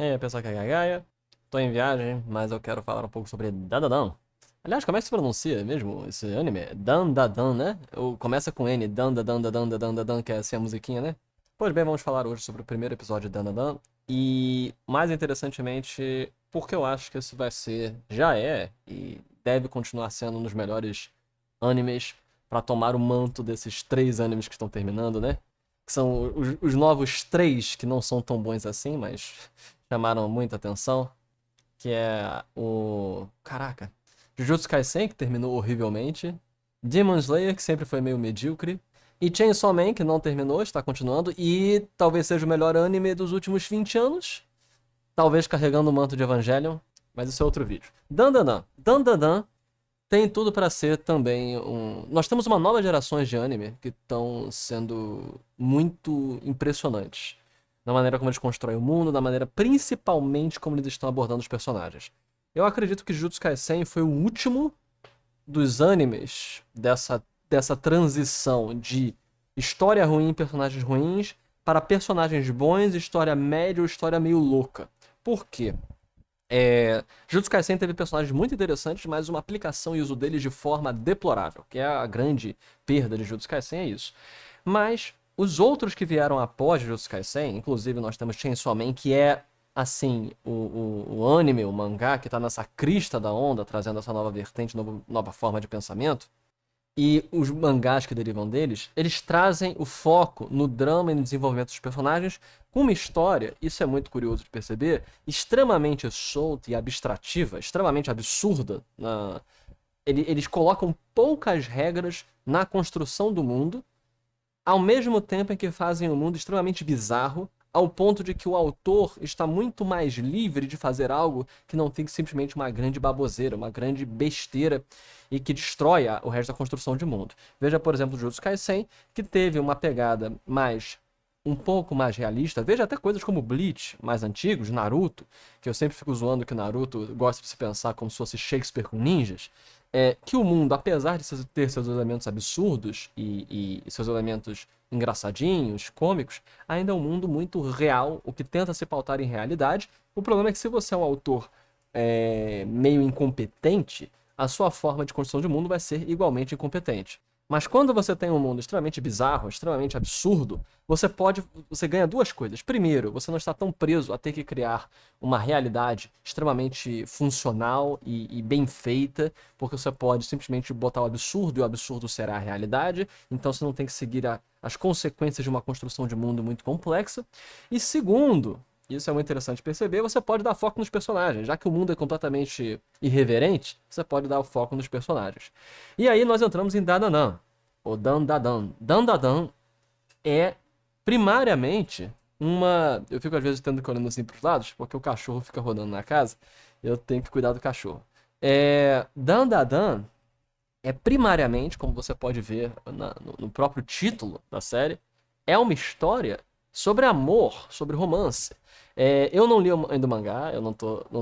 E aí, pessoal que é Gaia. Tô em viagem, mas eu quero falar um pouco sobre Dandadan. Aliás, como é que se pronuncia mesmo esse anime? Dandadan, né? Ou começa com N, Dandadan, que é assim a musiquinha, né? Pois bem, vamos falar hoje sobre o primeiro episódio de Dandadan. E, mais interessantemente, porque eu acho que esse vai ser, já é, e deve continuar sendo um dos melhores animes pra tomar o manto desses três animes que estão terminando, né? Que são os novos três que não são tão bons assim, mas chamaram muita atenção, que é o... Caraca. Jujutsu Kaisen, que terminou horrivelmente. Demon Slayer, que sempre foi meio medíocre. E Chainsaw Man, que não terminou, está continuando. E talvez seja o melhor anime dos últimos 20 anos. Talvez carregando o manto de Evangelion. Mas isso é outro vídeo. Dandadan. Dandadan tem tudo para ser também um... Nós temos uma nova geração de anime que estão sendo muito impressionantes. Na maneira como eles constroem o mundo, na maneira principalmente como eles estão abordando os personagens. Eu acredito que Jujutsu Kaisen foi o último dos animes dessa transição de história ruim, personagens ruins, para personagens bons, história média ou história meio louca. Por quê? Jujutsu Kaisen teve personagens muito interessantes, mas uma aplicação e uso deles de forma deplorável, que é a grande perda de Jujutsu Kaisen, é isso. Mas os outros que vieram após Jujutsu Kaisen, inclusive nós temos Chainsaw Man, que é, assim, o anime, o mangá, que tá nessa crista da onda, trazendo essa nova vertente, nova forma de pensamento. E os mangás que derivam deles, eles trazem o foco no drama e no desenvolvimento dos personagens com uma história, isso é muito curioso de perceber, extremamente solta e abstrativa, extremamente absurda. Eles colocam poucas regras na construção do mundo, ao mesmo tempo em que fazem um mundo extremamente bizarro, ao ponto de que o autor está muito mais livre de fazer algo que não fique simplesmente uma grande baboseira, uma grande besteira e que destrói o resto da construção de mundo. Veja, por exemplo, o Jujutsu Kaisen, que teve uma pegada mais um pouco mais realista. Veja até coisas como Bleach, mais antigos, Naruto, que eu sempre fico zoando que Naruto gosta de se pensar como se fosse Shakespeare com ninjas. Que o mundo, apesar de ter seus elementos absurdos e seus elementos engraçadinhos, cômicos, ainda é um mundo muito real, o que tenta se pautar em realidade. O problema é que se você é um autor meio incompetente, a sua forma de construção de mundo vai ser igualmente incompetente. Mas quando você tem um mundo extremamente bizarro, extremamente absurdo, você ganha duas coisas. Primeiro, você não está tão preso a ter que criar uma realidade extremamente funcional e bem feita, porque você pode simplesmente botar o absurdo e o absurdo será a realidade. Então você não tem que seguir as consequências de uma construção de mundo muito complexa. E segundo, isso é muito interessante perceber, você pode dar foco nos personagens. Já que o mundo é completamente irreverente, você pode dar o foco nos personagens. E aí nós entramos em Dandadan, ou Dandadan. Dandadan é primariamente uma... Eu fico às vezes tendo que olhando assim pros lados, porque o cachorro fica rodando na casa, eu tenho que cuidar do cachorro. Dandadan é primariamente, como você pode ver no próprio título da série, é uma história sobre amor, sobre romance. Eu não li ainda o mangá, eu não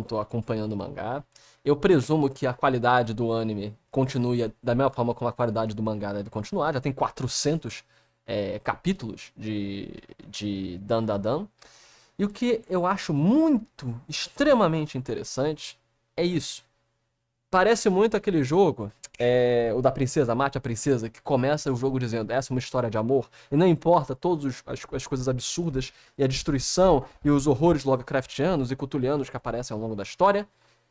tô acompanhando o mangá. Eu presumo que a qualidade do anime continue da mesma forma como a qualidade do mangá deve continuar. Já tem 400 capítulos de Dandadan. E o que eu acho muito, extremamente interessante é isso. Parece muito aquele jogo, o da princesa, Mate a Princesa, que começa o jogo dizendo essa é uma história de amor, e não importa todas as coisas absurdas e a destruição e os horrores Lovecraftianos e Cthulhianos que aparecem ao longo da história,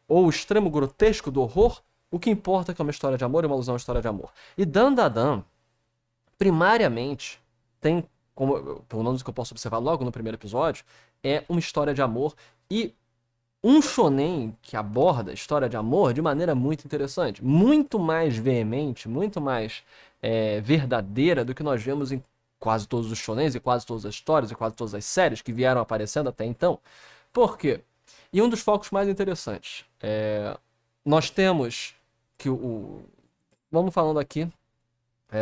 ou o extremo grotesco do horror, o que importa é que é uma história de amor e uma alusão à história de amor. E Dandadan, primariamente, tem, como, pelo menos o que eu posso observar logo no primeiro episódio, é uma história de amor e um shonen que aborda a história de amor de maneira muito interessante, muito mais veemente, muito mais verdadeira do que nós vemos em quase todos os shonens e quase todas as histórias e quase todas as séries que vieram aparecendo até então. Por quê? E um dos focos mais interessantes. Nós temos que vamos falando aqui,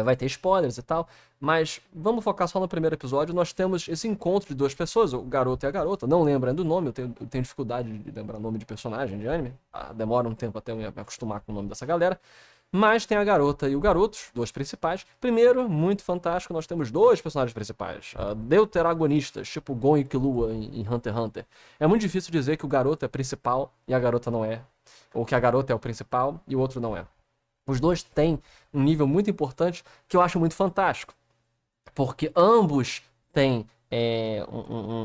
vai ter spoilers e tal, mas vamos focar só no primeiro episódio. Nós temos esse encontro de duas pessoas, o garoto e a garota, não lembro ainda do nome, eu tenho dificuldade de lembrar o nome de personagem de anime, demora um tempo até eu me acostumar com o nome dessa galera, Mas tem a garota e o garoto, os dois principais. Primeiro, muito fantástico, nós temos dois personagens principais, deuteragonistas, tipo Gon e Killua em Hunter x Hunter. É muito difícil dizer que o garoto é principal e a garota não é. Ou que a garota é o principal e o outro não é. Os dois têm um nível muito importante que eu acho muito fantástico. Porque ambos têm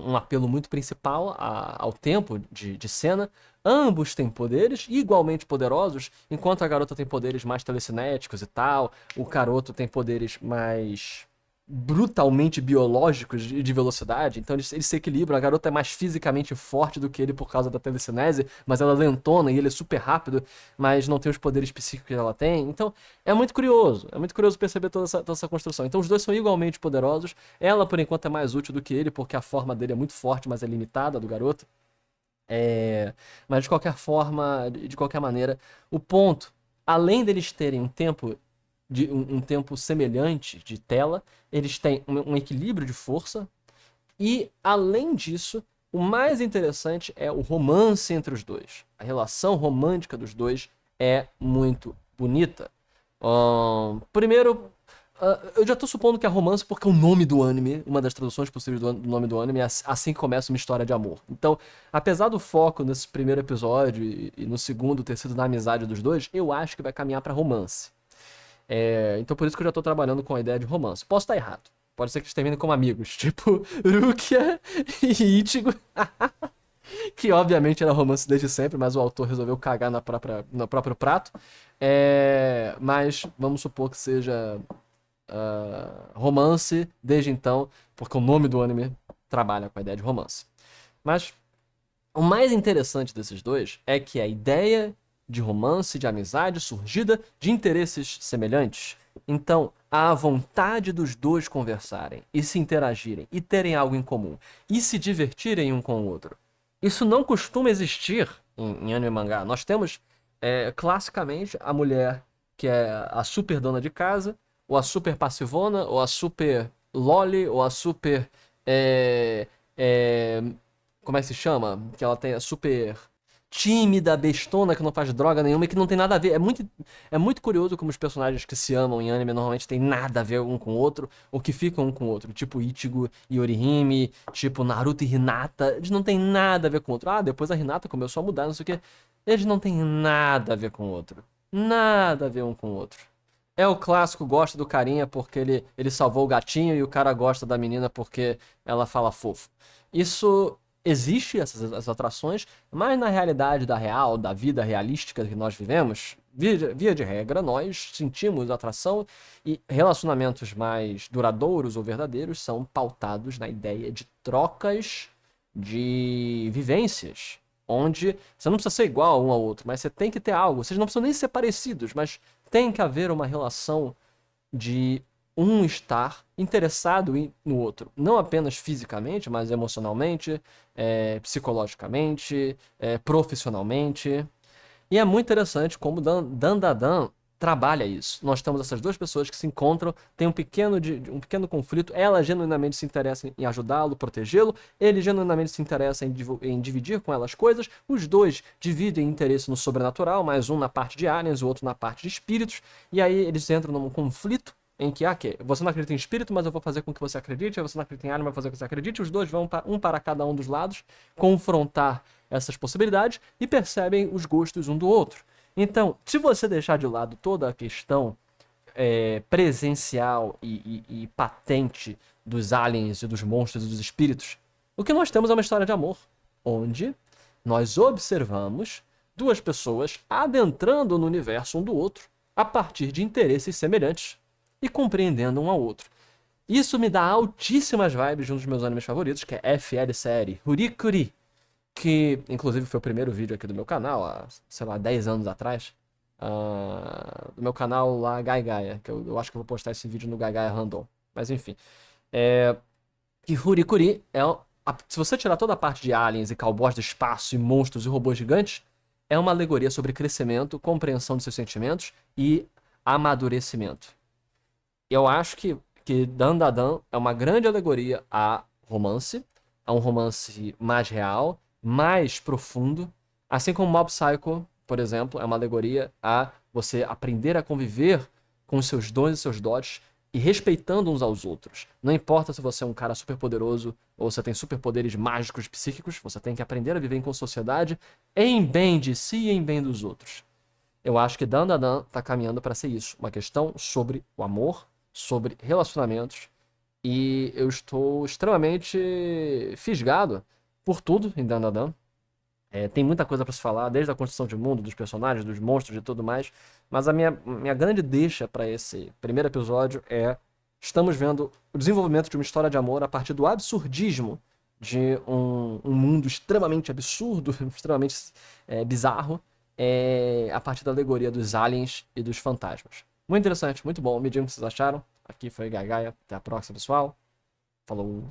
um apelo muito principal ao tempo de cena. Ambos têm poderes igualmente poderosos, enquanto a garota tem poderes mais telecinéticos e tal, o garoto tem poderes mais brutalmente biológicos de velocidade, então eles se equilibram. A garota é mais fisicamente forte do que ele por causa da telecinese, mas ela é lentona e ele é super rápido, mas não tem os poderes psíquicos que ela tem. Então é muito curioso perceber toda essa construção. Então os dois são igualmente poderosos. Ela, por enquanto, é mais útil do que ele, porque a forma dele é muito forte, mas é limitada, a do garoto. Mas de qualquer forma, de qualquer maneira, o ponto, além deles terem um tempo semelhante de tela, eles têm um equilíbrio de força, e além disso, o mais interessante é o romance entre os dois. A relação romântica dos dois é muito bonita. Primeiro, eu já tô supondo que é romance porque é o nome do anime, uma das traduções possíveis do nome do anime, é assim que começa uma história de amor. Então, apesar do foco nesse primeiro episódio e no segundo ter sido na amizade dos dois, eu acho que vai caminhar pra romance. Então por isso que eu já tô trabalhando com a ideia de romance. Posso estar errado. Pode ser que eles terminem como amigos, tipo Rukia e Ichigo, que obviamente era romance desde sempre, mas o autor resolveu cagar no próprio prato. Mas vamos supor que seja romance desde então, porque o nome do anime trabalha com a ideia de romance. Mas o mais interessante desses dois é que a ideia de romance, de amizade, surgida de interesses semelhantes. Então, a vontade dos dois conversarem e se interagirem e terem algo em comum e se divertirem um com o outro. Isso não costuma existir em anime e mangá. Nós temos, classicamente, a mulher que é a super dona de casa, ou a super passivona, ou a super loli, ou a super. É, é, como é que se chama? Que ela tem a super tímida, bestona, que não faz droga nenhuma e que não tem nada a ver. É muito curioso como os personagens que se amam em anime normalmente têm nada a ver um com o outro, ou que ficam um com o outro. Tipo Ichigo e Orihime, tipo Naruto e Hinata. Eles não têm nada a ver com o outro. Ah, depois a Hinata começou a mudar, não sei o quê. Eles não têm nada a ver com o outro. Nada a ver um com o outro. É o clássico, gosta do carinha porque ele salvou o gatinho e o cara gosta da menina porque ela fala fofo. Isso existe, essas atrações, mas na realidade da vida realística que nós vivemos, via de regra, nós sentimos atração e relacionamentos mais duradouros ou verdadeiros são pautados na ideia de trocas de vivências. Onde você não precisa ser igual um ao outro, mas você tem que ter algo. Vocês não precisam nem ser parecidos, mas tem que haver uma relação de um estar interessado no outro. Não apenas fisicamente, mas emocionalmente, psicologicamente, profissionalmente. E é muito interessante como Dandadan trabalha isso. Nós temos essas duas pessoas que se encontram, tem um pequeno conflito, ela genuinamente se interessa em ajudá-lo, protegê-lo, ele genuinamente se interessa em dividir com ela as coisas, os dois dividem interesse no sobrenatural, mas um na parte de aliens, o outro na parte de espíritos, e aí eles entram num conflito em que, você não acredita em espírito, mas eu vou fazer com que você acredite, você não acredita em alien, mas eu vou fazer com que você acredite, os dois vão um para cada um dos lados, confrontar essas possibilidades e percebem os gostos um do outro. Então, se você deixar de lado toda a questão presencial e patente dos aliens e dos monstros e dos espíritos, o que nós temos é uma história de amor, onde nós observamos duas pessoas adentrando no universo um do outro a partir de interesses semelhantes e compreendendo um ao outro. Isso me dá altíssimas vibes de um dos meus animes favoritos, que é FL Série Hurikuri, que inclusive foi o primeiro vídeo aqui do meu canal, há, sei lá, 10 anos atrás, do meu canal lá, Gai Gaia, que eu acho que eu vou postar esse vídeo no Gai Gaia Random, mas enfim. Que Hurikuri se você tirar toda a parte de aliens e cowboys do espaço e monstros e robôs gigantes, é uma alegoria sobre crescimento, compreensão de seus sentimentos e amadurecimento. Eu acho que Dandadan é uma grande alegoria a um romance mais real, mais profundo, assim como Mob Psycho por exemplo, é uma alegoria a você aprender a conviver com os seus dons e seus dotes e respeitando uns aos outros. Não importa se você é um cara super poderoso ou você tem superpoderes mágicos psíquicos, você tem que aprender a viver com sociedade em bem de si e em bem dos outros. Eu acho que Dandadan tá caminhando para ser isso, uma questão sobre o amor, sobre relacionamentos, e eu estou extremamente fisgado por tudo em Dandadan. Tem muita coisa para se falar, desde a construção de mundo, dos personagens, dos monstros e tudo mais. Mas a minha grande deixa para esse primeiro episódio é: estamos vendo o desenvolvimento de uma história de amor a partir do absurdismo de um mundo extremamente absurdo, extremamente bizarro, a partir da alegoria dos aliens e dos fantasmas. Muito interessante, muito bom. Me digam o que vocês acharam. Aqui foi Gagaia. Até a próxima, pessoal. Falou!